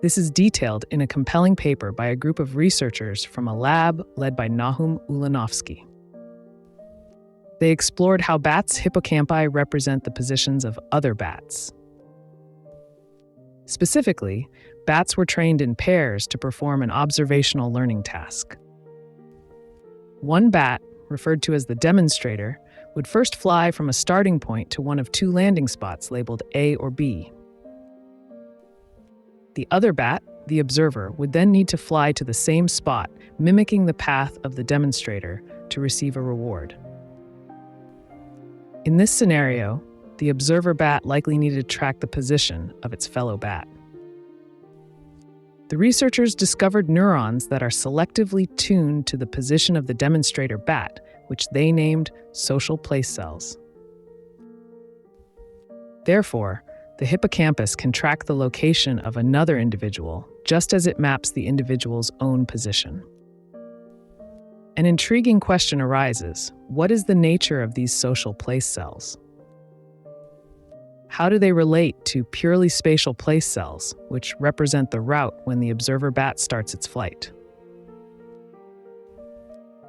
This is detailed in a compelling paper by a group of researchers from a lab led by Nachum Ulanovsky. They explored how bats' hippocampi represent the positions of other bats. Specifically, bats were trained in pairs to perform an observational learning task. One bat, referred to as the demonstrator, would first fly from a starting point to one of two landing spots labeled A or B. The other bat, the observer, would then need to fly to the same spot, mimicking the path of the demonstrator, to receive a reward. In this scenario, the observer bat likely needed to track the position of its fellow bat. The researchers discovered neurons that are selectively tuned to the position of the demonstrator bat, which they named social place cells. Therefore, the hippocampus can track the location of another individual, just as it maps the individual's own position. An intriguing question arises: what is the nature of these social place cells? How do they relate to purely spatial place cells, which represent the route when the observer bat starts its flight?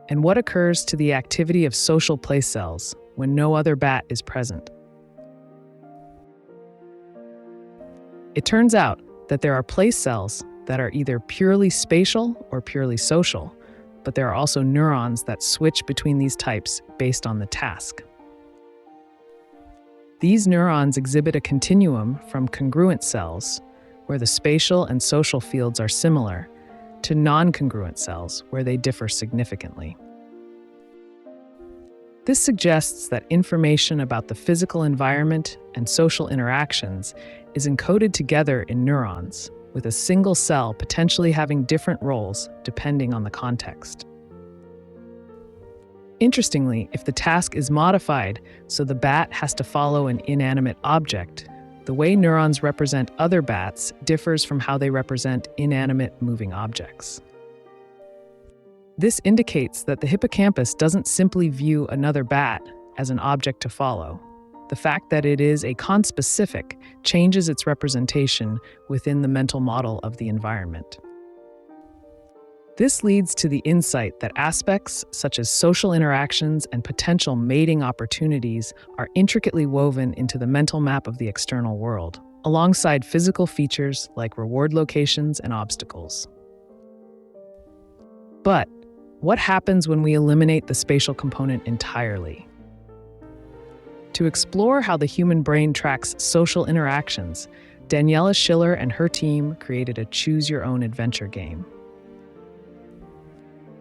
And what occurs to the activity of social place cells when no other bat is present? It turns out that there are place cells that are either purely spatial or purely social, but there are also neurons that switch between these types based on the task. These neurons exhibit a continuum from congruent cells, where the spatial and social fields are similar, to non-congruent cells, where they differ significantly. This suggests that information about the physical environment and social interactions is encoded together in neurons, with a single cell potentially having different roles depending on the context. Interestingly, if the task is modified so the bat has to follow an inanimate object, the way neurons represent other bats differs from how they represent inanimate moving objects. This indicates that the hippocampus doesn't simply view another bat as an object to follow. The fact that it is a conspecific changes its representation within the mental model of the environment. This leads to the insight that aspects such as social interactions and potential mating opportunities are intricately woven into the mental map of the external world, alongside physical features like reward locations and obstacles. But what happens when we eliminate the spatial component entirely? To explore how the human brain tracks social interactions, Daniela Schiller and her team created a choose-your-own-adventure game.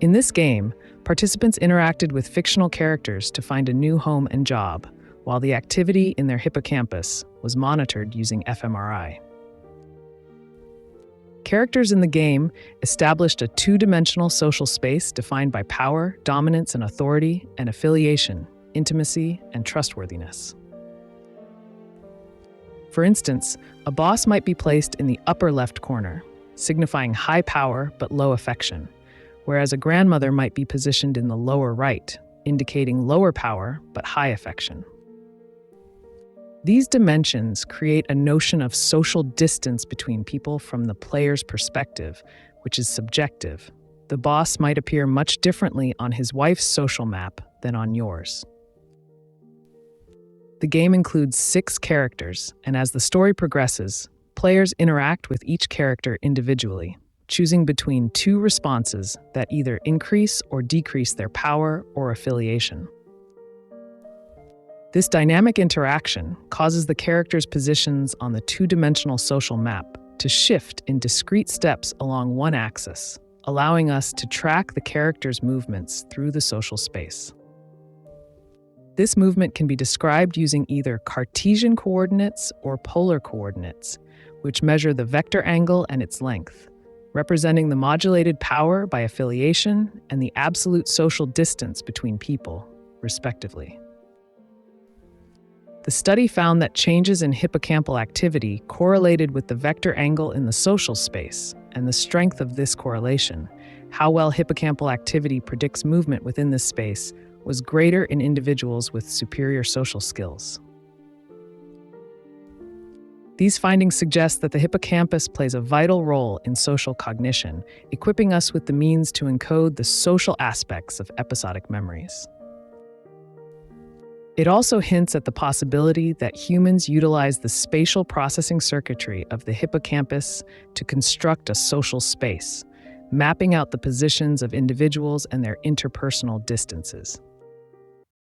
In this game, participants interacted with fictional characters to find a new home and job, while the activity in their hippocampus was monitored using fMRI. Characters in the game established a two-dimensional social space defined by power, dominance and authority, and affiliation, intimacy, and trustworthiness. For instance, a boss might be placed in the upper left corner, signifying high power but low affection, whereas a grandmother might be positioned in the lower right, indicating lower power but high affection. These dimensions create a notion of social distance between people from the player's perspective, which is subjective. The boss might appear much differently on his wife's social map than on yours. The game includes 6 characters, and as the story progresses, players interact with each character individually, choosing between 2 responses that either increase or decrease their power or affiliation. This dynamic interaction causes the characters' positions on the two-dimensional social map to shift in discrete steps along one axis, allowing us to track the characters' movements through the social space. This movement can be described using either Cartesian coordinates or polar coordinates, which measure the vector angle and its length, representing the modulated power by affiliation and the absolute social distance between people, respectively. The study found that changes in hippocampal activity correlated with the vector angle in the social space, and the strength of this correlation, how well hippocampal activity predicts movement within this space, was greater in individuals with superior social skills. These findings suggest that the hippocampus plays a vital role in social cognition, equipping us with the means to encode the social aspects of episodic memories. It also hints at the possibility that humans utilize the spatial processing circuitry of the hippocampus to construct a social space, mapping out the positions of individuals and their interpersonal distances.